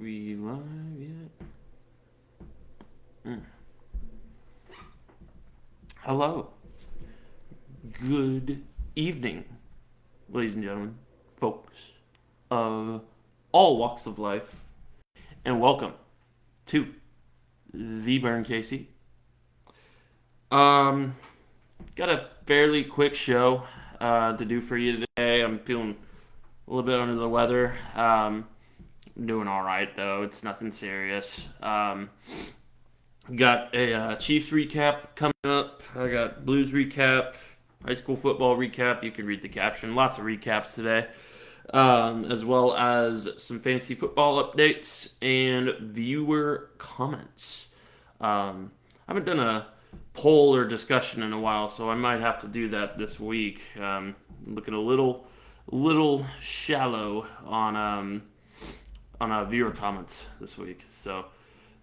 We live yet? Hello. Good evening, ladies and gentlemen, folks of all walks of life, and welcome to the Burn Casey. Got a fairly quick show to do for you today. I'm feeling a little bit under the weather. Doing all right though. It's nothing serious. Got a Chiefs recap coming up. I got Blues recap, high school football recap. You can read the caption. Lots of recaps today, as well as some fantasy football updates and viewer comments. I haven't done a poll or discussion in a while, so I might have to do that this week. Looking a little shallow on viewer comments this week. So,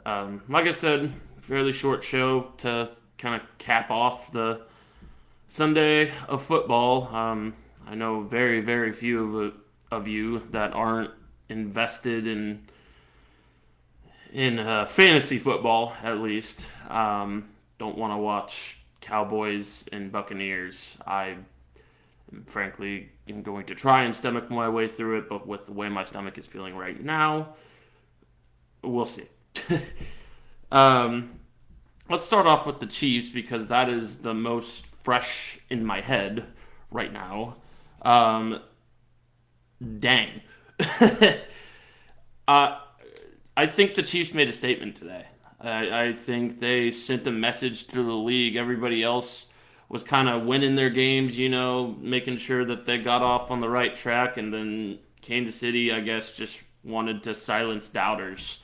like I said, fairly short show to kind of cap off the Sunday of football. I know very, very few of you that aren't invested in fantasy football, at least. Don't want to watch Cowboys and Buccaneers. I frankly am going to try and stomach my way through it, but with the way my stomach is feeling right now, we'll see. Let's start off with the Chiefs because that is the most fresh in my head right now. Dang. I think the Chiefs made a statement today. I think they sent a message to the league. Everybody else was kind of winning their games, making sure that they got off on the right track, and then Kansas City, I guess, just wanted to silence doubters.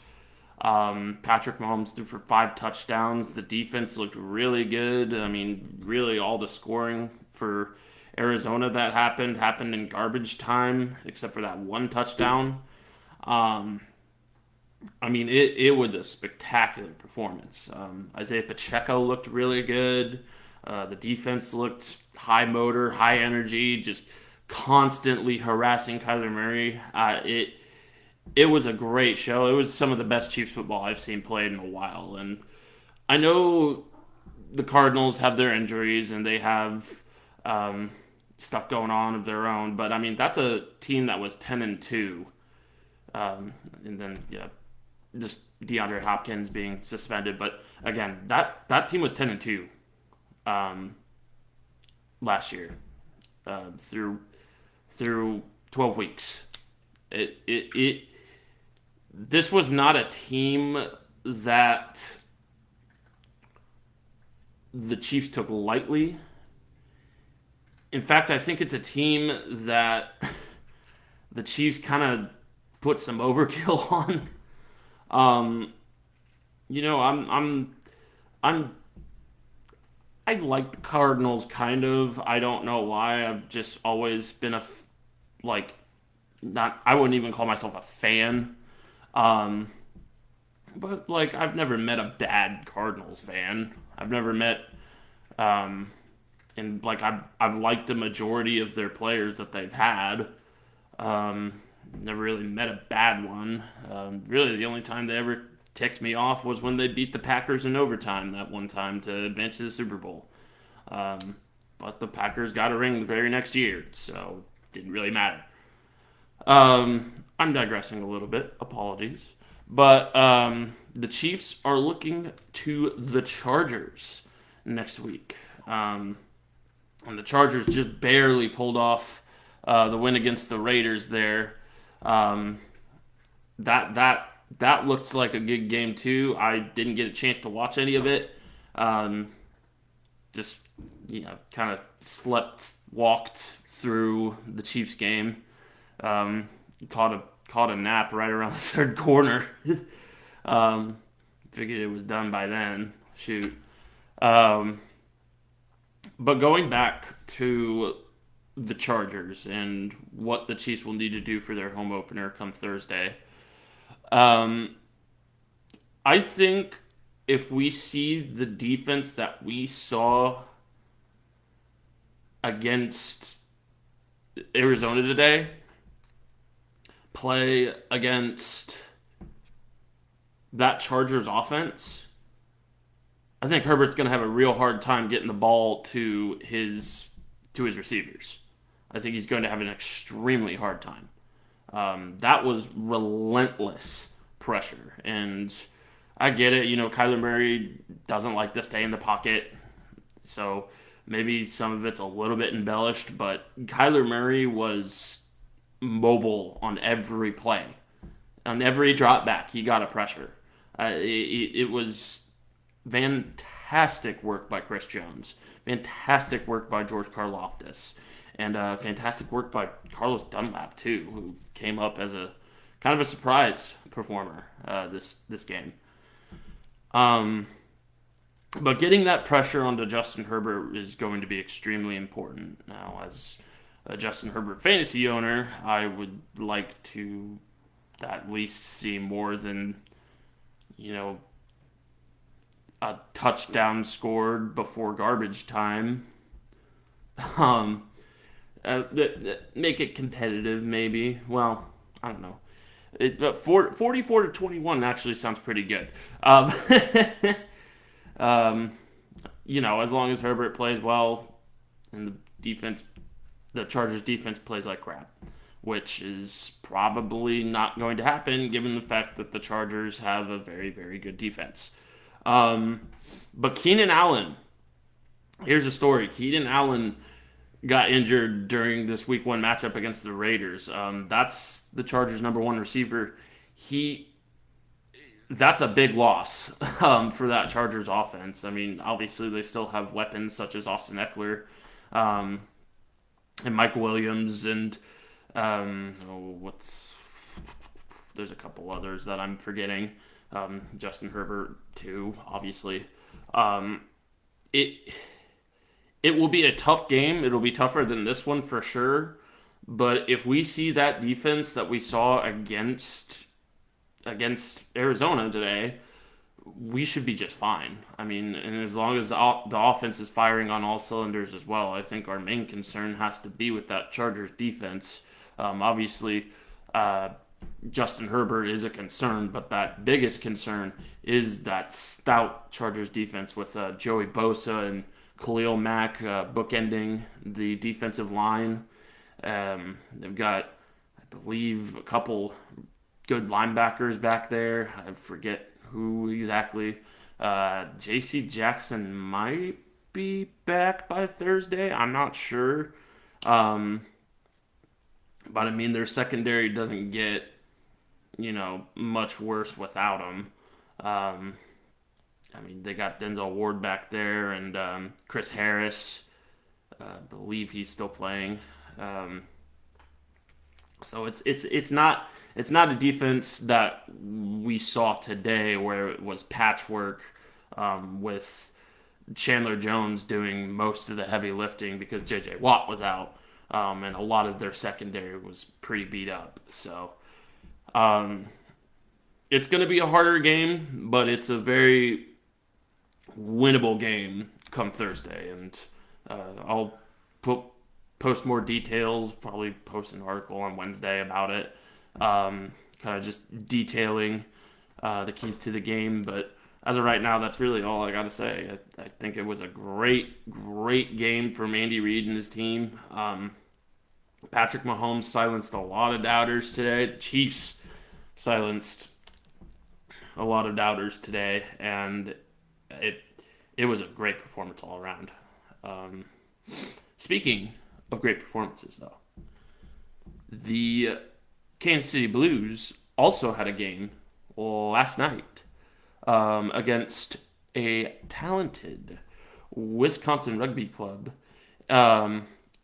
Patrick Mahomes threw for 5 touchdowns. The defense looked really good. I mean, really all the scoring for Arizona that happened in garbage time, except for that one touchdown. I mean, it was a spectacular performance. Isaiah Pacheco looked really good. The defense looked high motor, high energy, just constantly harassing Kyler Murray. It was a great show. It was some of the best Chiefs football I've seen played in a while. And I know the Cardinals have their injuries and they have stuff going on of their own, but I mean that's a team that was 10-2, and then just DeAndre Hopkins being suspended. But again, that team was 10-2 last year through 12 weeks. This was not a team that the Chiefs took lightly. In fact, I think it's a team that the Chiefs kind of put some overkill on. I like the Cardinals kind of. I don't know why. I've just always been I wouldn't even call myself a fan. But I've never met a bad Cardinals fan. I've never met, and I've liked the majority of their players that they've had. Never really met a bad one. Really, the only time they ever ticked me off was when they beat the Packers in overtime that one time to advance to the Super Bowl. But the Packers got a ring the very next year, so it didn't really matter. I'm digressing a little bit. Apologies. But the Chiefs are looking to the Chargers next week. And the Chargers just barely pulled off the win against the Raiders there. That looks like a good game too. I didn't get a chance to watch any of it. Just kind of walked through the Chiefs game. Caught a nap right around the third quarter. Figured it was done by then. Shoot. But going back to the Chargers and what the Chiefs will need to do for their home opener come Thursday. I think if we see the defense that we saw against Arizona today play against that Chargers offense, I think Herbert's going to have a real hard time getting the ball to his receivers. I think he's going to have an extremely hard time. That was relentless pressure, and I get it. Kyler Murray doesn't like to stay in the pocket, so maybe some of it's a little bit embellished, but Kyler Murray was mobile on every play. On every drop back, he got a pressure. It was fantastic work by Chris Jones, fantastic work by George Karlaftis, and fantastic work by Carlos Dunlap too, who came up as a kind of a surprise performer this game. But getting that pressure onto Justin Herbert is going to be extremely important. Now, as a Justin Herbert fantasy owner, I would like to at least see more than, a touchdown scored before garbage time. Make it competitive, maybe. Well, I don't know. 44-21 actually sounds pretty good. As long as Herbert plays well and the Chargers defense plays like crap, which is probably not going to happen given the fact that the Chargers have a very, very good defense. But Keenan Allen, here's a story. Keenan Allen got injured during this Week 1 matchup against the Raiders. That's the Chargers' number one receiver. That's a big loss for that Chargers offense. I mean, obviously they still have weapons such as Austin Eckler and Mike Williams and there's a couple others that I'm forgetting. Justin Herbert too, obviously. It will be a tough game. It'll be tougher than this one for sure. But if we see that defense that we saw against Arizona today, we should be just fine. I mean, and as long as the offense is firing on all cylinders as well, I think our main concern has to be with that Chargers defense. Obviously, Justin Herbert is a concern, but that biggest concern is that stout Chargers defense with Joey Bosa and Khalil Mack bookending the defensive line. They've got, I believe, a couple good linebackers back there. I forget who exactly. J.C. Jackson might be back by Thursday. I'm not sure. But I mean, their secondary doesn't get, much worse without him. I mean, they got Denzel Ward back there and Chris Harris. I believe he's still playing. So it's not a defense that we saw today where it was patchwork with Chandler Jones doing most of the heavy lifting because J.J. Watt was out, and a lot of their secondary was pretty beat up. So it's going to be a harder game, but it's a very winnable game come Thursday, and I'll post more details, probably post an article on Wednesday about it, kind of just detailing the keys to the game. But as of right now, that's really all I got to say. I think it was a great, great game from Andy Reid and his team. Patrick Mahomes silenced a lot of doubters today. The Chiefs silenced a lot of doubters today, and it was a great performance all around. Speaking of great performances, though, the Kansas City Blues also had a game last night against a talented Wisconsin rugby club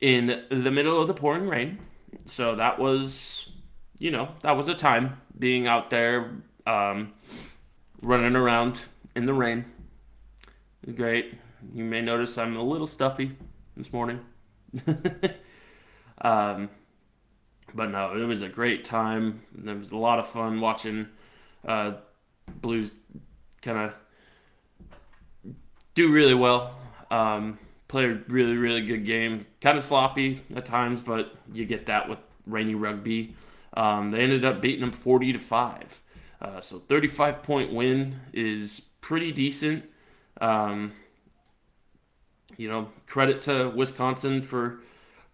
in the middle of the pouring rain. So that was a time being out there running around in the rain. It was great. You may notice I'm a little stuffy this morning. But no, it was a great time. There was a lot of fun watching Blues kind of do really well. Play a really, really good game. Kind of sloppy at times, but you get that with rainy rugby. They ended up beating them 40-5. So 35-point win is pretty decent. Um, Credit to Wisconsin for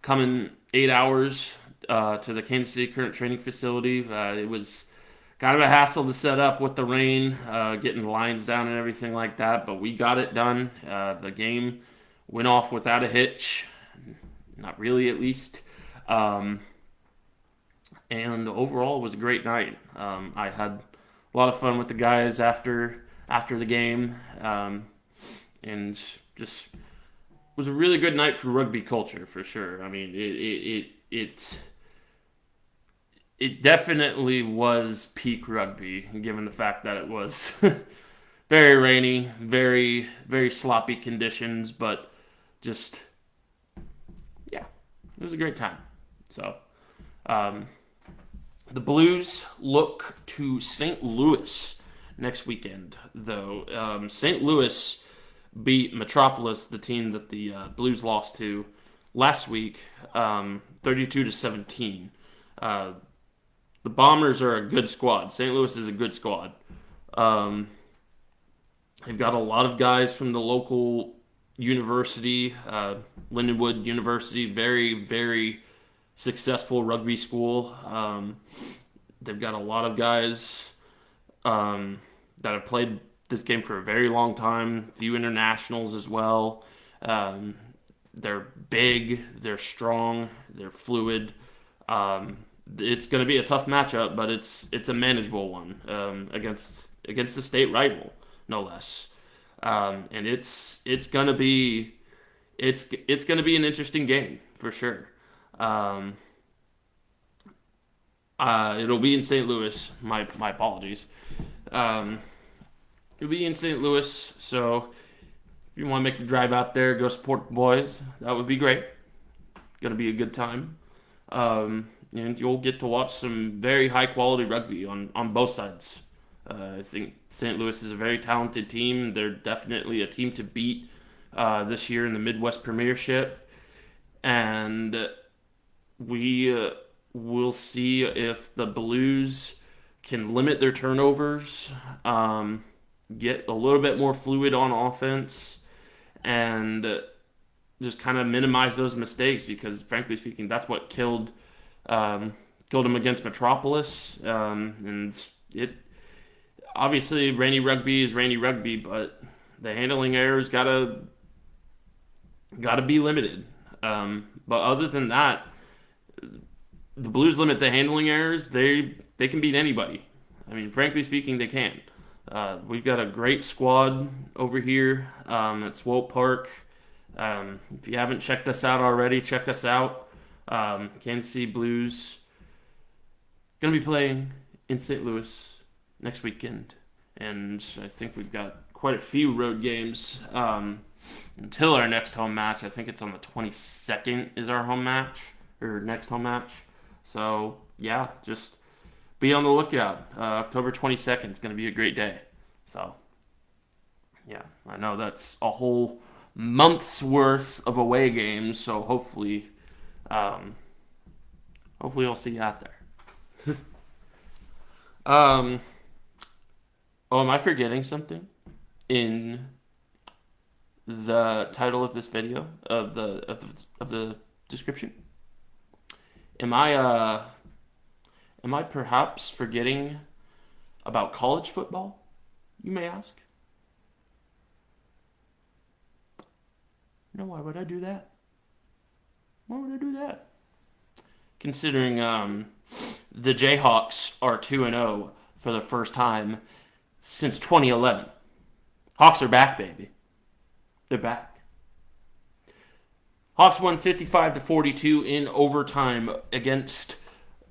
coming 8 hours to the Kansas City current training facility. It was kind of a hassle to set up with the rain, getting the lines down and everything like that, but we got it done. The game went off without a hitch, not really at least. And overall, it was a great night. I had a lot of fun with the guys after the game, and just was a really good night for rugby culture for sure. I mean, it definitely was peak rugby, given the fact that it was very rainy, very very sloppy conditions, but just yeah, it was a great time. So. Um, the Blues look to St. Louis next weekend, though. St. Louis beat Metropolis, the team that the Blues lost to last week, 32-17. The Bombers are a good squad. St. Louis is a good squad. Um, they've got a lot of guys from the local university, Lindenwood University, very, very successful rugby school. They've got a lot of guys that have played this game for a very long time, few internationals as well. They're big, they're strong, they're fluid. It's going to be a tough matchup, but it's a manageable one against the state rival, no less. And it's going to be an interesting game for sure. It'll be in St. Louis. My apologies. It'll be in St. Louis, so if you want to make the drive out there, go support the boys. That would be great. Gonna be a good time. And you'll get to watch some very high quality rugby on both sides. I think St. Louis is a very talented team. They're definitely a team to beat this year in the Midwest Premiership, and we will see if the Blues can limit their turnovers, get a little bit more fluid on offense, and just kind of minimize those mistakes. Because, frankly speaking, that's what killed them against Metropolis. And it obviously rainy rugby is rainy rugby, but the handling errors gotta be limited. But other than that, the Blues limit the handling errors. They can beat anybody. I mean, frankly speaking, they can. We've got a great squad over here at Swope Park. If you haven't checked us out already, check us out. Kansas City Blues going to be playing in St. Louis next weekend. And I think we've got quite a few road games until our next home match. I think it's on the 22nd is our home match, or next home match. So, yeah, just be on the lookout. October 22nd is going to be a great day. So, yeah, I know that's a whole month's worth of away games, so hopefully I'll see you out there. Am I forgetting something in the title of this video, of the description? Am I perhaps forgetting about college football, you may ask? No, why would I do that? Why would I do that? Considering the Jayhawks are 2-0 for the first time since 2011. Hawks are back, baby. They're back. Hawks won 55-42 in overtime against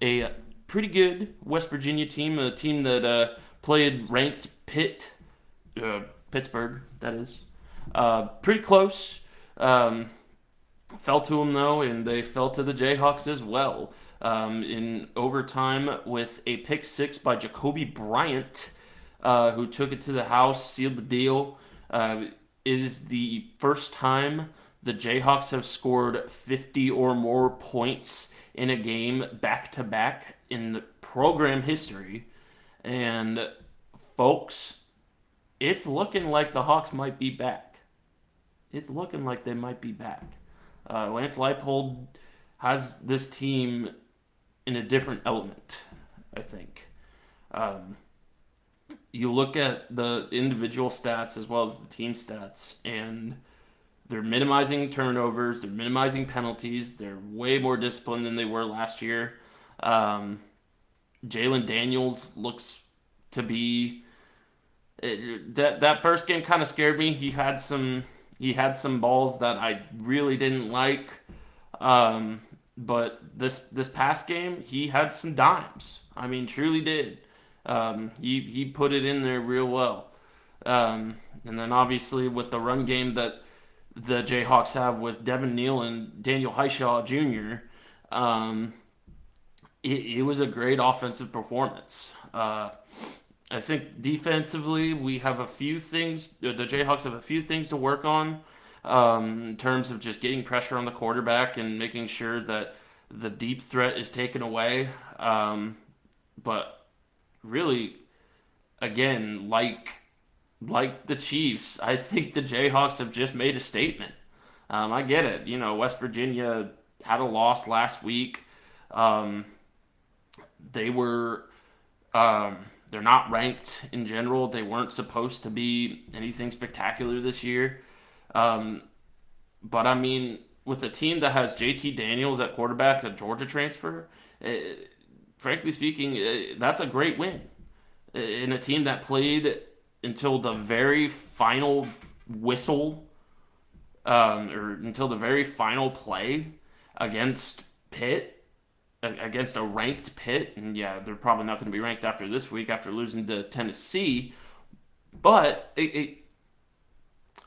a pretty good West Virginia team, a team that played ranked Pittsburgh, that is. Pretty close. Fell to them, though, and they fell to the Jayhawks as well in overtime with a pick six by Jacoby Bryant, who took it to the house, sealed the deal. It is the first time the Jayhawks have scored 50 or more points in a game back-to-back in the program history, And folks, it's looking like the Hawks might be back. It's looking like they might be back. Lance Leipold has this team in a different element, I think. Um, you look at the individual stats as well as the team stats, and they're minimizing turnovers, they're minimizing penalties, they're way more disciplined than they were last year. Um, Jalen Daniels looks to be that first game kind of scared me. He had some balls that I really didn't like. But this past game, he had some dimes. I mean, truly did. He put it in there real well. And then obviously with the run game that the Jayhawks have with Devin Neal and Daniel Highshaw Jr., it was a great offensive performance. I think defensively, we have a few things. The Jayhawks have a few things to work on in terms of just getting pressure on the quarterback and making sure that the deep threat is taken away. But really, again, like the Chiefs, I think the Jayhawks have just made a statement. I get it. West Virginia had a loss last week. Um, they were they're not ranked in general. They weren't supposed to be anything spectacular this year. Um, but I mean, with a team that has JT Daniels at quarterback, a Georgia transfer, eh, frankly speaking, that's a great win. In a team that played until the very final whistle, or until the very final play against Pitt, against a ranked Pitt, and yeah, they're probably not going to be ranked after this week after losing to Tennessee. But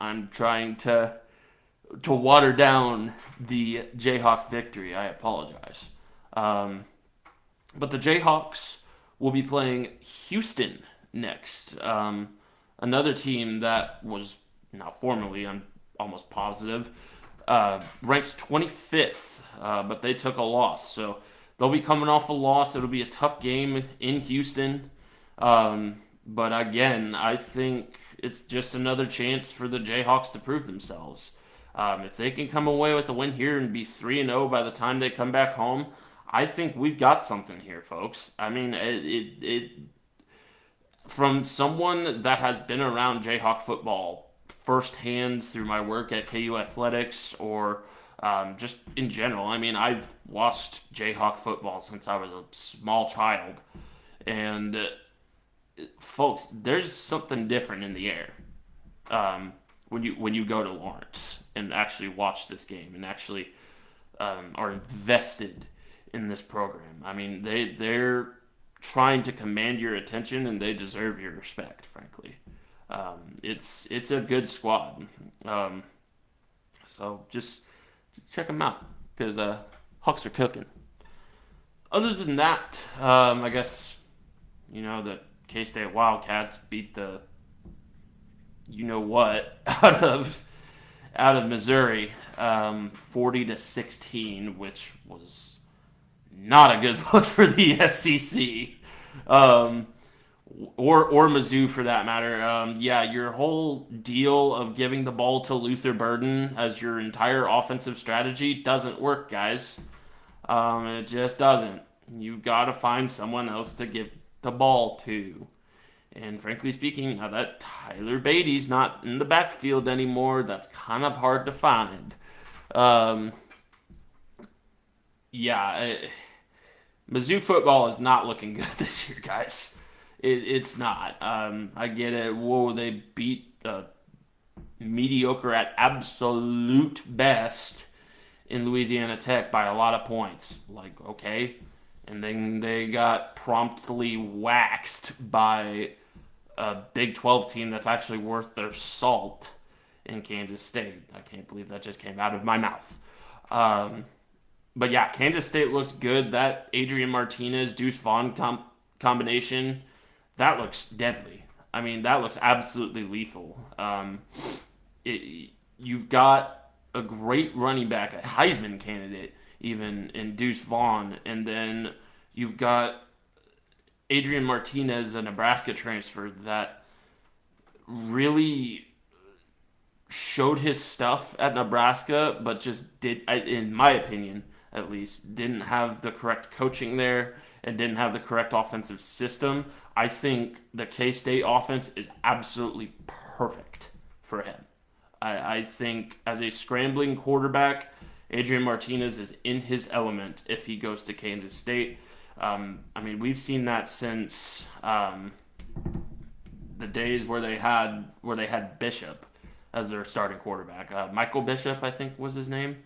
I'm trying to water down the Jayhawk victory. I apologize. Um, but the Jayhawks will be playing Houston next. Another team that was now formerly, I'm almost positive, ranked 25th, but they took a loss. So they'll be coming off a loss. It'll be a tough game in Houston. But again, I think it's just another chance for the Jayhawks to prove themselves. If they can come away with a win here and be 3-0 by the time they come back home, I think we've got something here, folks. I mean, it from someone that has been around Jayhawk football firsthand through my work at KU Athletics or just in general. I mean, I've watched Jayhawk football since I was a small child, and folks, there's something different in the air when you go to Lawrence and actually watch this game and actually are invested in this program. I mean, they're trying to command your attention and they deserve your respect. Frankly, it's a good squad. So just check them out because Hawks are cooking. Other than that, I guess the K-State Wildcats beat the what out of Missouri, 40-16, which was not a good look for the SEC, or Mizzou for that matter. Yeah, your whole deal of giving the ball to Luther Burden as your entire offensive strategy doesn't work, guys. It just doesn't. You've got to find someone else to give the ball to. And frankly speaking, now that Tyler Beatty's not in the backfield anymore, that's kind of hard to find. Um, yeah, Mizzou football is not looking good this year, guys. It's not. I get it. Whoa, they beat mediocre at absolute best in Louisiana Tech by a lot of points. Like, okay. And then they got promptly waxed by a Big 12 team that's actually worth their salt in Kansas State. I can't believe that just came out of my mouth. But yeah, Kansas State looks good. That Adrian Martinez, Deuce Vaughn combination, that looks deadly. I mean, that looks absolutely lethal. You've got a great running back, a Heisman candidate, even in Deuce Vaughn, and then you've got Adrian Martinez, a Nebraska transfer that really showed his stuff at Nebraska, but just in my opinion, at least, didn't have the correct coaching there and didn't have the correct offensive system. I think the K State offense is absolutely perfect for him. I think as a scrambling quarterback, Adrian Martinez is in his element if he goes to Kansas State. I mean, we've seen that since the days where they had Bishop as their starting quarterback. Michael Bishop, I think, was his name.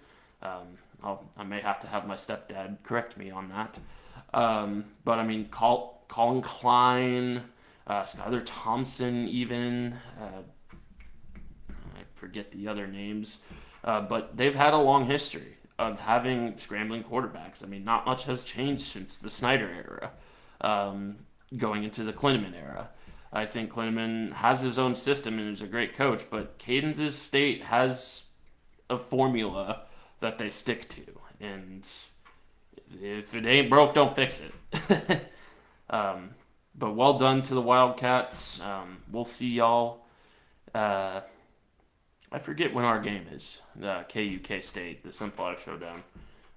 I may have to have my stepdad correct me on that. But I mean, Colin Klein, Skylar Thompson, even. I forget the other names. But they've had a long history of having scrambling quarterbacks. I mean, not much has changed since the Snyder era, going into the Klineman era. I think Klineman has his own system and is a great coach, but Kansas State has a formula that they stick to, and if it ain't broke, don't fix it. But well done to the Wildcats. We'll see y'all. Uh, I forget when our game is. KUK State, the Sunflower Showdown.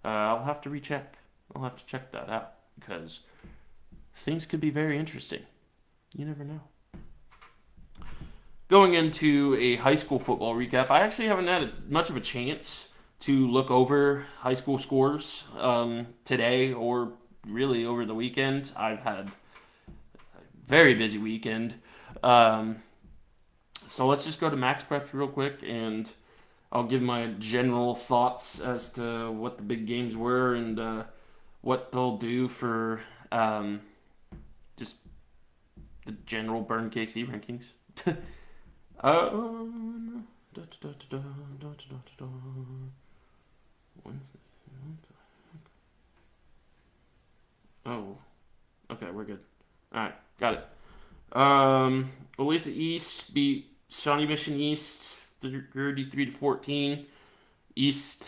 I'll have to recheck. I'll have to check that out because things could be very interesting. You never know. Going into a high school football recap, I actually haven't had much of a chance to look over high school scores today or really over the weekend. I've had a very busy weekend. So let's just go to Max Preps real quick, and I'll give my general thoughts as to what the big games were and what they'll do for just the general Burn KC rankings. Da, da, da, da, da, da, da, da. Oh, okay, we're good. All right, got it. Olathe East beat Shawnee Mission East 33-14. East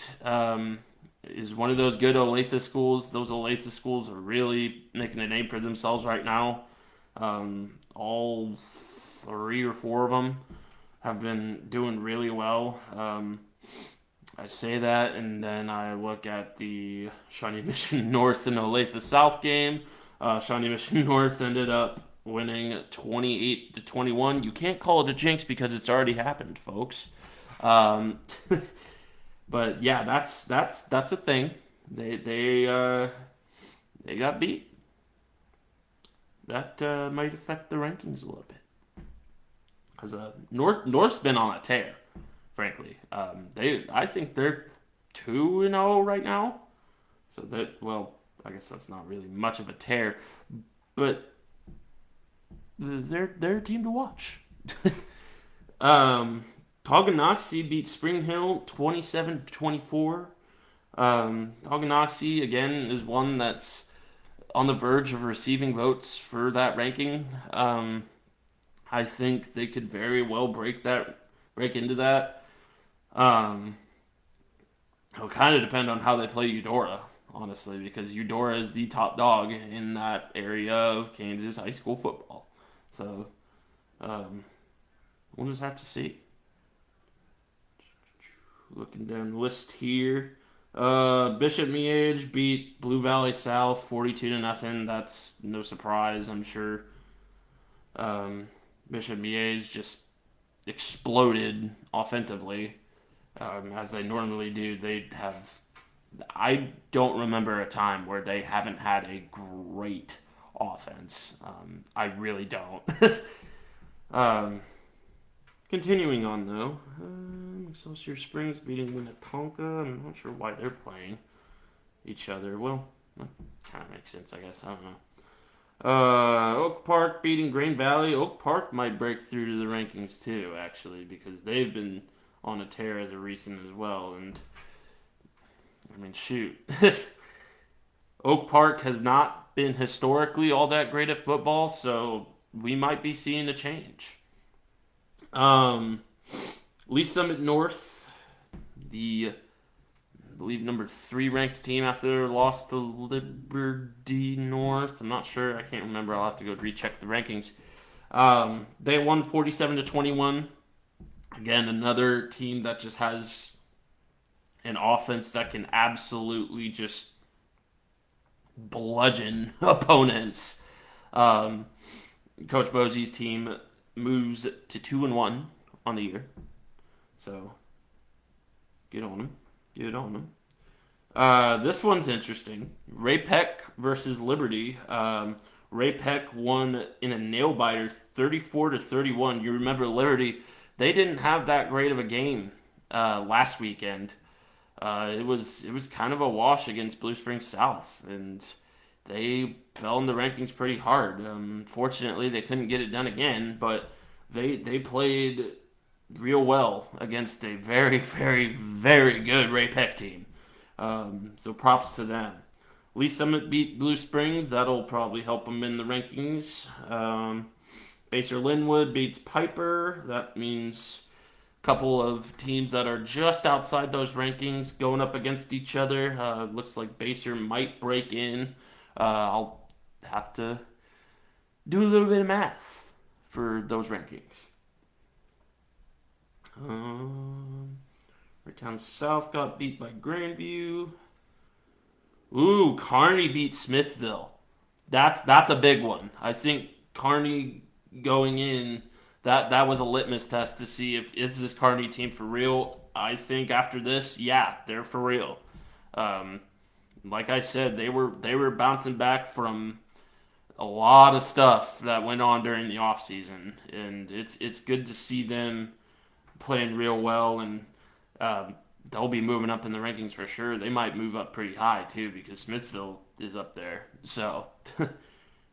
is one of those good Olathe schools. Those Olathe schools are really making a name for themselves right now. All three or four of them have been doing really well. I say that, and then I look at the Shawnee Mission North and Olathe South game. Shawnee Mission North ended up winning 28-21. You can't call it a jinx because it's already happened, folks. But yeah, that's a thing. They got beat. That might affect the rankings a little bit because North's been on a tear. Frankly, I think they're 2-0 right now. So that, well, I guess that's not really much of a tear, but they're a team to watch. Tonganoxie beat Spring Hill 27-24. Tonganoxie again is one that's on the verge of receiving votes for that ranking. I think they could very well break into that. It'll kind of depend on how they play Eudora, honestly, because Eudora is the top dog in that area of Kansas high school football. So, we'll just have to see. Looking down the list here. Bishop Miege beat Blue Valley South 42-0. That's no surprise, I'm sure. Bishop Miege just exploded offensively, as they normally do. I don't remember a time where they haven't had a great offense. I really don't. Continuing on though, Excelsior Springs beating Minnetonka. I'm not sure why they're playing each other. Well, that kind of makes sense, I guess. I don't know. Oak Park beating Grain Valley. Oak Park might break through to the rankings too, actually, because they've been on a tear as of recent as well. And I mean, shoot, Oak Park has not been historically all that great at football, so we might be seeing a change. Lee Summit North, the believe, number 3 ranked team after their loss to Liberty North. I'm not sure. I can't remember. I'll have to go recheck the rankings. They won 47-21. Again, another team that just has an offense that can absolutely just bludgeon opponents. Coach Bosey's team moves to 2-1 on the year. So, get on them. Get on them. This one's interesting. Ray Peck versus Liberty. Ray Peck won in a nail biter, 34-31. You remember Liberty? They didn't have that great of a game last weekend. It was kind of a wash against Blue Springs South, and they fell in the rankings pretty hard. Fortunately, they couldn't get it done again, but they played real well against a very, very, very good Ray Peck team. So props to them. Lee Summit beat Blue Springs. That'll probably help them in the rankings. Baser Linwood beats Piper. That means a couple of teams that are just outside those rankings going up against each other. Looks like Baser might break in. I'll have to do a little bit of math for those rankings. Right down south got beat by Grandview. Ooh, Kearney beat Smithville. That's a big one. I think Kearney going in, that was a litmus test to see if is this Kearney team for real. I think after this, yeah, they're for real. Like I said, they were bouncing back from a lot of stuff that went on during the offseason, and it's good to see them playing real well, and they'll be moving up in the rankings for sure. They might move up pretty high too because Smithville is up there. So,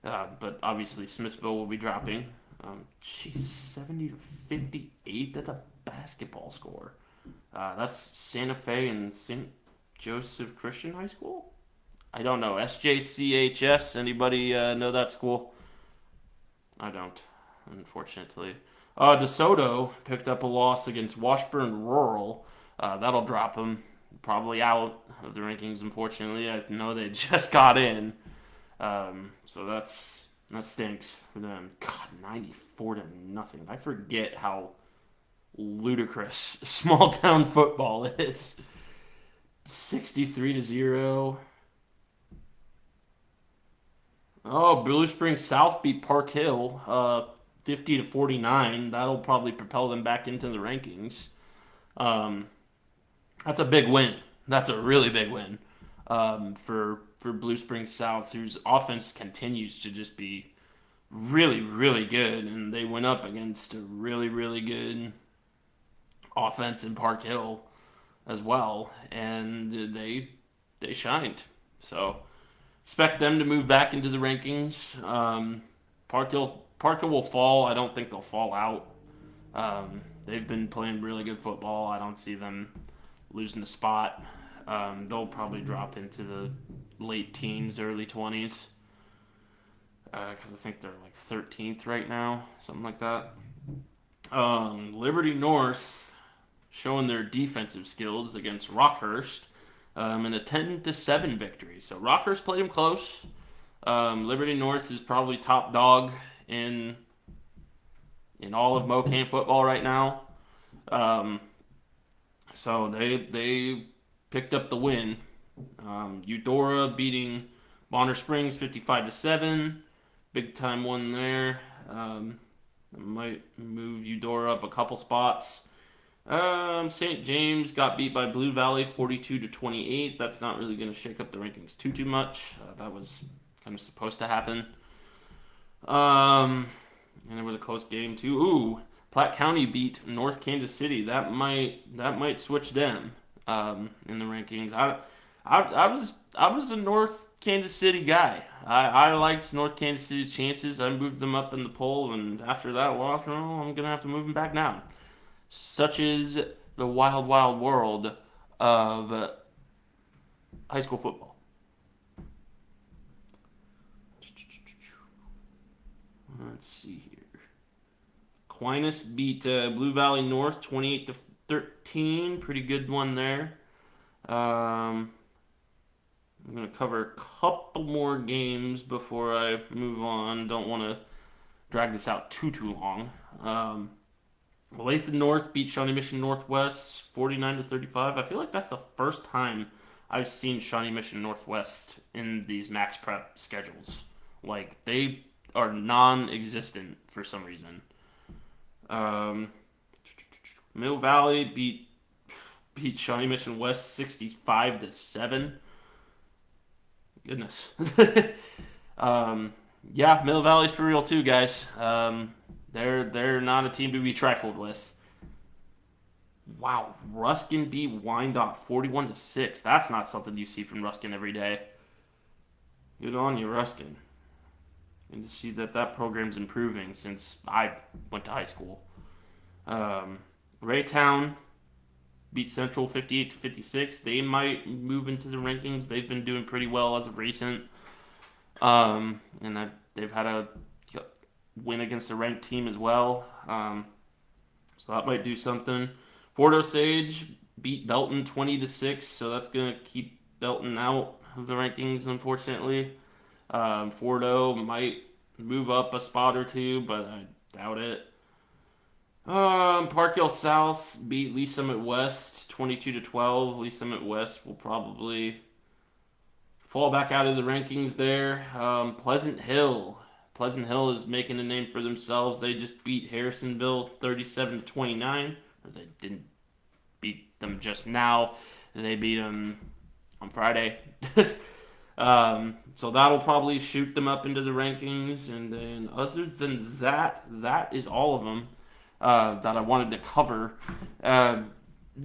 but obviously Smithville will be dropping. 70-58. That's a basketball score. That's Santa Fe and St. Joseph Christian High School. I don't know. SJCHS. Anybody know that school? I don't, unfortunately. DeSoto picked up a loss against Washburn Rural. That'll drop them probably out of the rankings, unfortunately. I know they just got in. So that stinks for them. God, 94-0. I forget how ludicrous small town football is. 63-0. Oh, Blue Springs South beat Park Hill 50-49. That'll probably propel them back into the rankings. That's a big win. That's a really big win for Blue Springs South, whose offense continues to just be really, really good. And they went up against a really, really good offense in Park Hill as well, and they shined. So expect them to move back into the rankings. Park Hill will fall. I don't think they'll fall out. They've been playing really good football. I don't see them losing a spot. They'll probably drop into the late teens, early 20s. Because I think they're like 13th right now, something like that. Liberty North showing their defensive skills against Rockhurst in a 10-7 victory. So Rockhurst played them close. Liberty North is probably top dog in all of Mocan football right now. So they picked up the win. Eudora beating Bonner Springs 55-7. Big time one there. Might move Eudora up a couple spots. St. James got beat by Blue Valley 42-28. That's not really going to shake up the rankings too much. That was kind of supposed to happen. And it was a close game too. Ooh, Platte County beat North Kansas City. That might switch them in the rankings. I was a North Kansas City guy. I liked North Kansas City's chances. I moved them up in the poll, and after that loss, well, I'm gonna have to move them back down. Such is the wild, wild world of high school football. Let's see here. Aquinas beat Blue Valley North 28-13. Pretty good one there. Um, I'm going to cover a couple more games before I move on. Don't want to drag this out too long. Olathe North beat Shawnee Mission Northwest 49-35. I feel like that's the first time I've seen Shawnee Mission Northwest in these max prep schedules. Like they are non-existent for some reason. Um, Mill Valley beat Shawnee Mission West 65-7. Goodness. Yeah, Mill Valley's for real too, guys. They're not a team to be trifled with. Wow, Ruskin beat Wyandotte 41-6. That's not something you see from Ruskin every day. Good on you, Ruskin. And to see that program's improving since I went to high school. Raytown beat Central 58-56. They might move into the rankings. They've been doing pretty well as of recent. And they've had a win against a ranked team as well. So that might do something. Fort Osage beat Belton 20-6, so that's gonna keep Belton out of the rankings, unfortunately. Fort O might move up a spot or two, but I doubt it. Park Hill South beat Lee Summit West 22-12. Lee Summit West will probably fall back out of the rankings there. Pleasant Hill. Pleasant Hill is making a name for themselves. They just beat Harrisonville 37-29. They didn't beat them just now. They beat them on Friday. So that'll probably shoot them up into the rankings. And then other than that, that is all of them that I wanted to cover.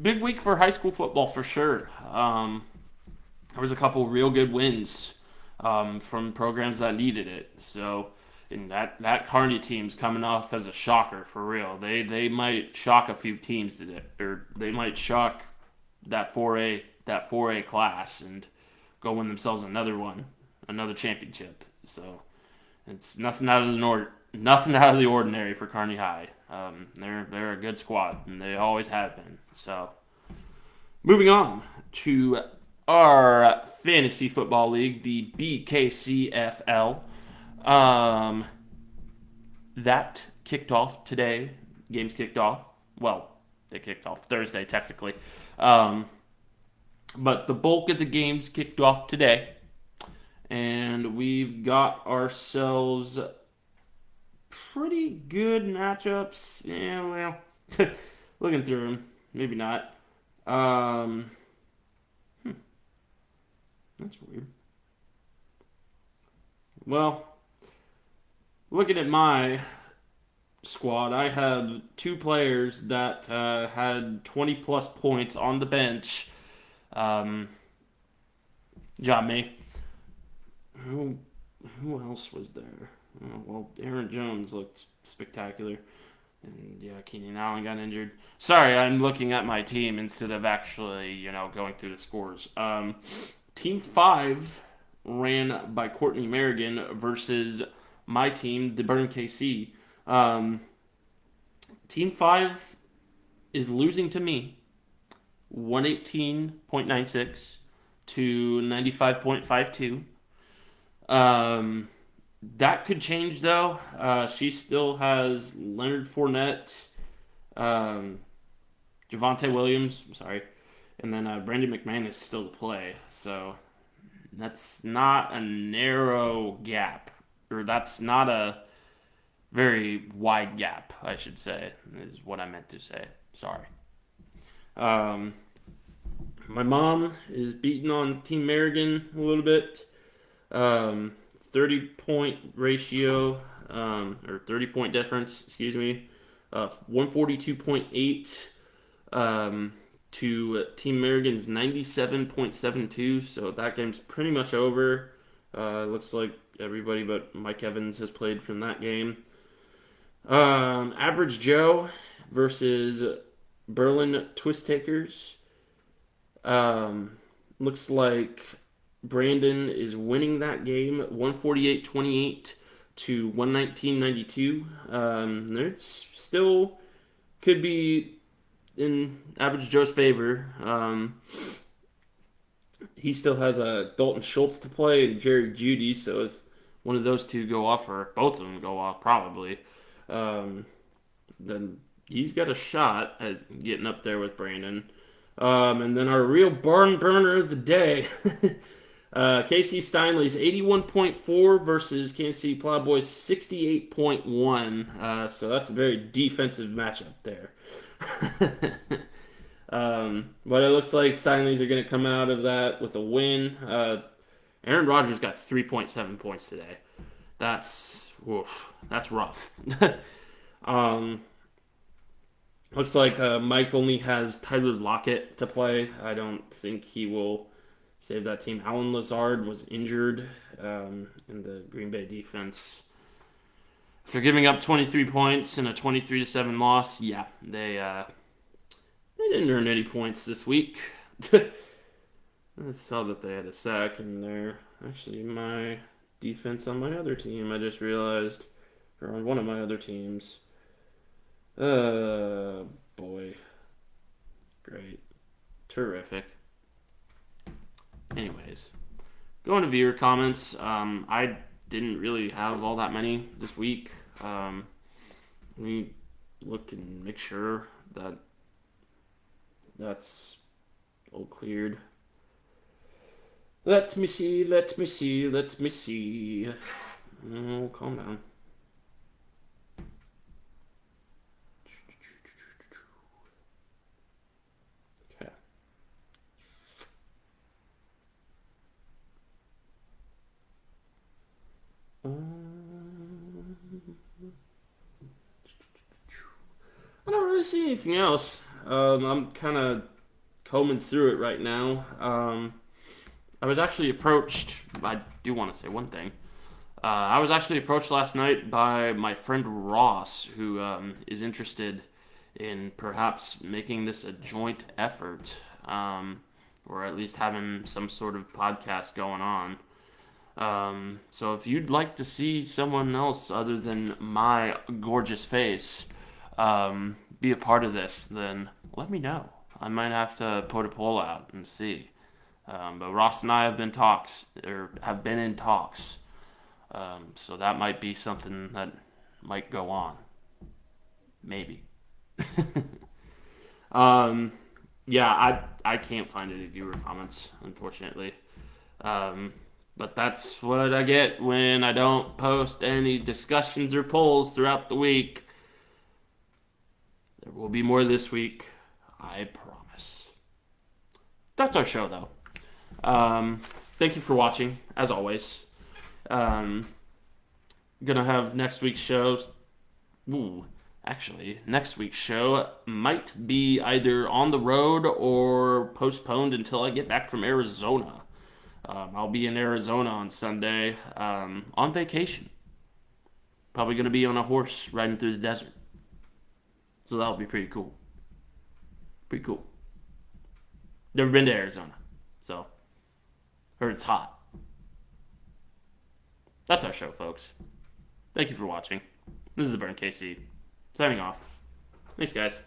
Big week for high school football for sure. There was a couple real good wins from programs that needed it. So, and that Kearney team's coming off as a shocker for real. They might shock a few teams today, or they might shock that 4A class and go win themselves another championship. So it's nothing out of the ordinary for Kearney High. They're a good squad, and they always have been. So moving on to our fantasy football league, the BKCFL. That kicked off today. Games kicked off. Well, they kicked off Thursday technically. But the bulk of the games kicked off today. And we've got ourselves pretty good matchups. Yeah, well, looking through them, maybe not. That's weird. Well, looking at my squad, I had two players that had 20 plus points on the bench. Job me. Who else was there? Oh, well, Aaron Jones looked spectacular. And yeah, Keenan Allen got injured. Sorry, I'm looking at my team instead of actually, going through the scores. Team 5 ran by Courtney Merrigan versus my team, the Burn KC. Team 5 is losing to me 118.96 to 95.52. That could change though. She still has Leonard Fournette, Javante Williams, and then Brandon McMahon is still to play. So that's not a narrow gap, or that's not a very wide gap, I should say, is what I meant to say. Sorry. My mom is beating on Team Merrigan a little bit. 30-point ratio, or 30-point difference, excuse me. 142.8 to Team Merrigan's 97.72. So that game's pretty much over. Looks like everybody but Mike Evans has played from that game. Average Joe versus Berlin Twist Takers. Looks like Brandon is winning that game 148-28 to 119-92. There's still could be in Average Joe's favor. He still has a Dalton Schultz to play and Jerry Judy. So if one of those two go off, or both of them go off, probably, um, then he's got a shot at getting up there with Brandon. And then our real barn burner of the day, Casey Steinley's 81.4 versus Kansas City Plowboys 68.1. So that's a very defensive matchup there. But it looks like Steinleys are going to come out of that with a win. Aaron Rodgers got 3.7 points today. That's that's rough. um, Looks like Mike only has Tyler Lockett to play. I don't think he will save that team. Alan Lazard was injured in the Green Bay defense. After giving up 23 points in a 23-7 loss, yeah, they didn't earn any points this week. I saw that they had a sack in there. Actually, my defense on my other team, I just realized, or on one of my other teams. Boy. Great. Terrific. Anyways, going to viewer comments. I didn't really have all that many this week. Let me look and make sure that that's all cleared. Let me see. Oh, calm down. Okay. I don't really see anything else. I'm kind of combing through it right now. I was actually approached. I do want to say one thing. I was actually approached last night by my friend Ross, who is interested in perhaps making this a joint effort, or at least having some sort of podcast going on. So if you'd like to see someone else other than my gorgeous face be a part of this, then let me know. I might have to put a poll out and see. But Ross and I have been in talks. So that might be something that might go on. Maybe. um, yeah, I can't find any viewer comments, unfortunately. But that's what I get when I don't post any discussions or polls throughout the week. There will be more this week, I promise. That's our show, though. Thank you for watching, as always. Gonna have next week's show. Next week's show might be either on the road or postponed until I get back from Arizona. I'll be in Arizona on Sunday on vacation. Probably gonna be on a horse riding through the desert. So that'll be pretty cool. Pretty cool. Never been to Arizona, so heard it's hot. That's our show, folks. Thank you for watching. This is the Burn KC. Signing off. Thanks, guys.